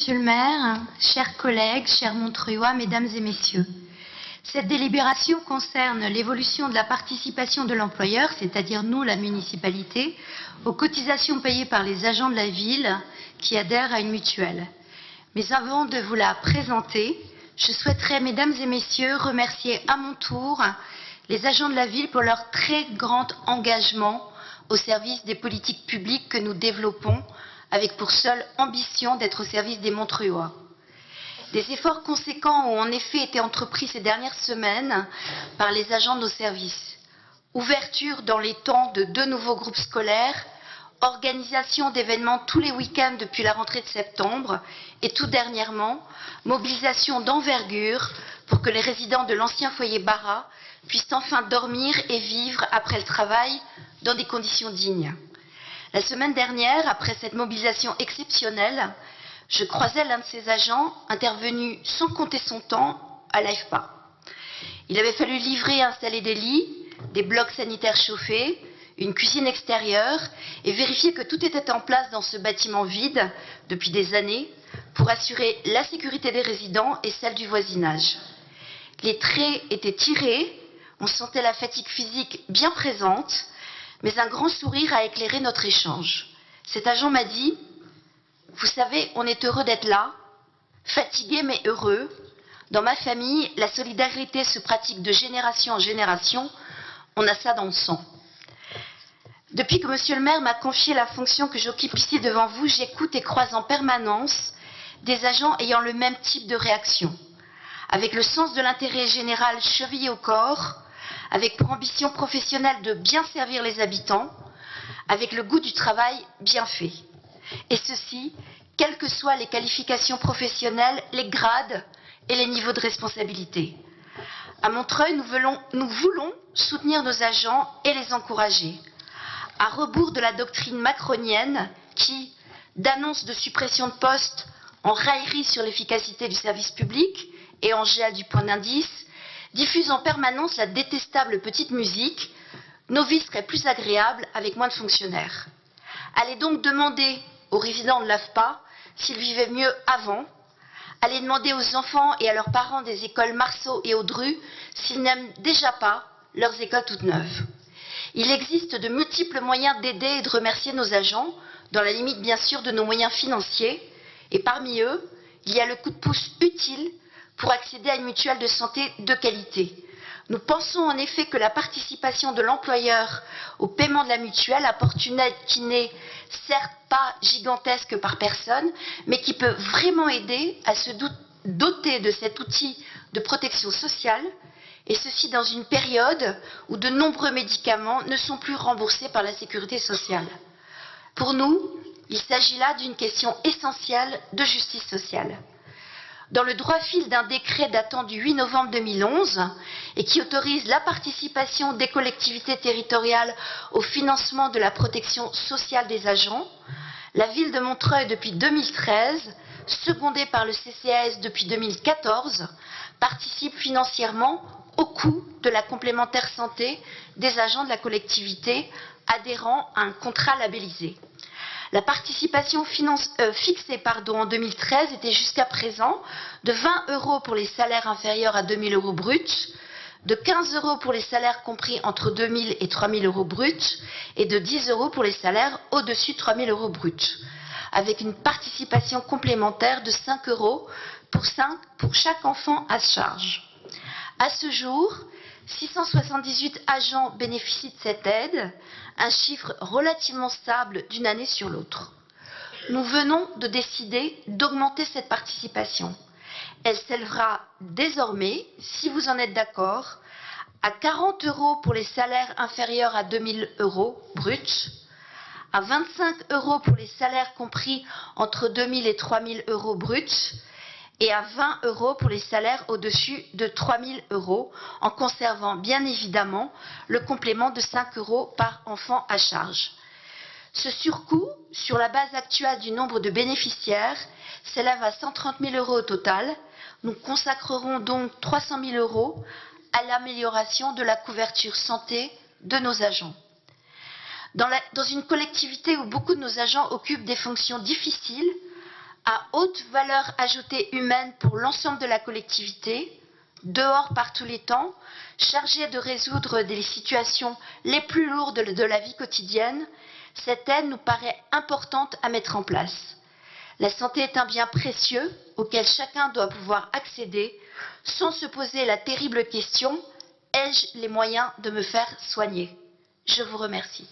Monsieur le maire, chers collègues, chers Montreuillois, mesdames et messieurs, cette délibération concerne l'évolution de la participation de l'employeur, c'est-à-dire nous, la municipalité, aux cotisations payées par les agents de la ville qui adhèrent à une mutuelle. Mais avant de vous la présenter, je souhaiterais, mesdames et messieurs, remercier à mon tour les agents de la ville pour leur très grand engagement au service des politiques publiques que nous développons avec pour seule ambition d'être au service des Montreuillois. Des efforts conséquents ont en effet été entrepris ces dernières semaines par les agents de nos services. Ouverture dans les temps de 2 nouveaux groupes scolaires, organisation d'événements tous les week-ends depuis la rentrée de septembre et tout dernièrement, mobilisation d'envergure pour que les résidents de l'ancien foyer Barra puissent enfin dormir et vivre après le travail dans des conditions dignes. La semaine dernière, après cette mobilisation exceptionnelle, je croisais l'un de ces agents intervenu sans compter son temps à l'AFPA. Il avait fallu livrer et installer des lits, des blocs sanitaires chauffés, une cuisine extérieure et vérifier que tout était en place dans ce bâtiment vide depuis des années pour assurer la sécurité des résidents et celle du voisinage. Les traits étaient tirés, on sentait la fatigue physique bien présente, mais un grand sourire a éclairé notre échange. Cet agent m'a dit « Vous savez, on est heureux d'être là, fatigué mais heureux. Dans ma famille, la solidarité se pratique de génération en génération. On a ça dans le sang. » Depuis que monsieur le maire m'a confié la fonction que j'occupe ici devant vous, j'écoute et croise en permanence des agents ayant le même type de réaction, avec le sens de l'intérêt général chevillé au corps, avec pour ambition professionnelle de bien servir les habitants, avec le goût du travail bien fait. Et ceci, quelles que soient les qualifications professionnelles, les grades et les niveaux de responsabilité. À Montreuil, nous voulons soutenir nos agents et les encourager. À rebours de la doctrine macronienne qui, d'annonce de suppression de postes en raillerie sur l'efficacité du service public et en gel du point d'indice, diffuse en permanence la détestable petite musique « Nos vies seraient plus agréables avec moins de fonctionnaires ». Allez donc demander aux résidents de l'AFPA s'ils vivaient mieux avant. Allez demander aux enfants et à leurs parents des écoles Marceau et Audru s'ils n'aiment déjà pas leurs écoles toutes neuves. Il existe de multiples moyens d'aider et de remercier nos agents, dans la limite bien sûr de nos moyens financiers, et parmi eux, il y a le coup de pouce utile pour accéder à une mutuelle de santé de qualité. Nous pensons en effet que la participation de l'employeur au paiement de la mutuelle apporte une aide qui n'est certes pas gigantesque par personne, mais qui peut vraiment aider à se doter de cet outil de protection sociale, et ceci dans une période où de nombreux médicaments ne sont plus remboursés par la sécurité sociale. Pour nous, il s'agit là d'une question essentielle de justice sociale. Dans le droit fil d'un décret datant du 8 novembre 2011 et qui autorise la participation des collectivités territoriales au financement de la protection sociale des agents, la ville de Montreuil depuis 2013, secondée par le CCAS depuis 2014, participe financièrement au coût de la complémentaire santé des agents de la collectivité adhérant à un contrat labellisé. La participation fixée en 2013 était jusqu'à présent de 20 € pour les salaires inférieurs à 2 000 € bruts, de 15 € pour les salaires compris entre 2 000 et 3 000 € bruts et de 10 € pour les salaires au-dessus de 3 000 € bruts, avec une participation complémentaire de 5 € pour chaque enfant à charge. À ce jour, 678 agents bénéficient de cette aide, un chiffre relativement stable d'une année sur l'autre. Nous venons de décider d'augmenter cette participation. Elle s'élèvera désormais, si vous en êtes d'accord, à 40 € pour les salaires inférieurs à 2 000 € bruts, à 25 € pour les salaires compris entre 2 000 et 3 000 € bruts, et à 20 € pour les salaires au-dessus de 3 000 €, en conservant bien évidemment le complément de 5 € par enfant à charge. Ce surcoût, sur la base actuelle du nombre de bénéficiaires, s'élève à 130 000 € au total. Nous consacrerons donc 300 000 € à l'amélioration de la couverture santé de nos agents. Dans une collectivité où beaucoup de nos agents occupent des fonctions difficiles, à haute valeur ajoutée humaine pour l'ensemble de la collectivité, dehors par tous les temps, chargée de résoudre les situations les plus lourdes de la vie quotidienne, cette aide nous paraît importante à mettre en place. La santé est un bien précieux auquel chacun doit pouvoir accéder sans se poser la terrible question: ai-je les moyens de me faire soigner? Je vous remercie.